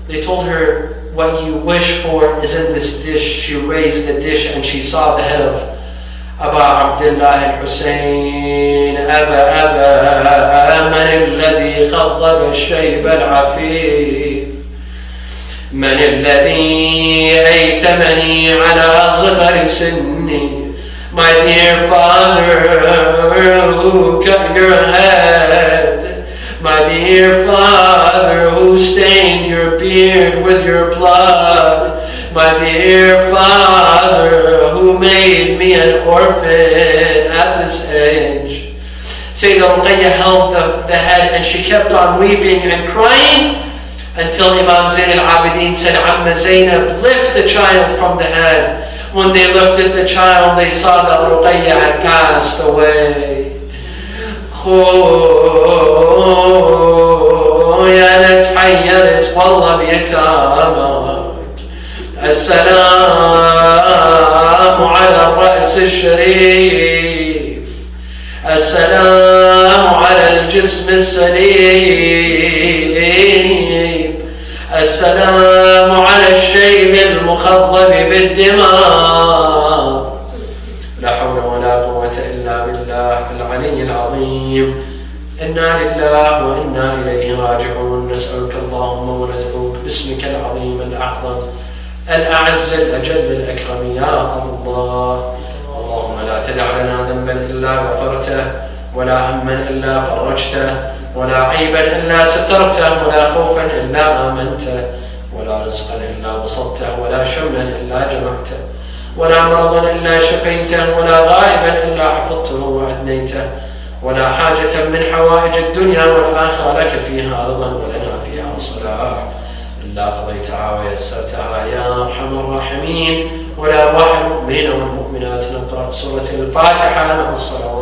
They told her, "What you wish for is in this dish." She raised the dish and she saw the head of أبا عبد الله الحسين أبا من الذي خضب الشيب العفيف؟ من الذي أيتمني على صغر سني؟ My dear father who cut your head, my dear father who stained your beard with your blood, my dear father who made me an orphan at this age. Sayyidah Ruqayya held the head and she kept on weeping and crying until Imam Zain al-Abidin said, Amma Zainab, lift the child from the head. When they lifted the child, they saw that Ruqayya had passed away. خويا تحيرت والله بيتامك. السلام على الرأس الشريف، السلام على الجسم السليم، السلام على الشيب المخضب بالدماء. لا حول ولا قوة إلا بالله العلي العظيم. إنا لله وإنا إليه راجعون. نسألك اللهم وندعوك باسمك العظيم الأعظم الأعز الأجل الأكرم يا الله. اللهم لا تدع لنا ذنبا إلا غفرته، ولا هما إلا فرجته، ولا عيبا إلا سترته، ولا خوفا إلا آمنته، ولا رزقا إلا بسطته، ولا شملا إلا جمعته، ولا مرضا إلا شفيته، ولا غائبا إلا حفظته وأدنيته، ولا حاجة من حوائج الدنيا والآخرة لك فيها رضا ولنا فيها صلاح إلا قضيتها ويسرتها يا أرحم الراحمين. ولا أرواح المؤمنين والمؤمنات نقرأ سورة الفاتحة مع الصلوات.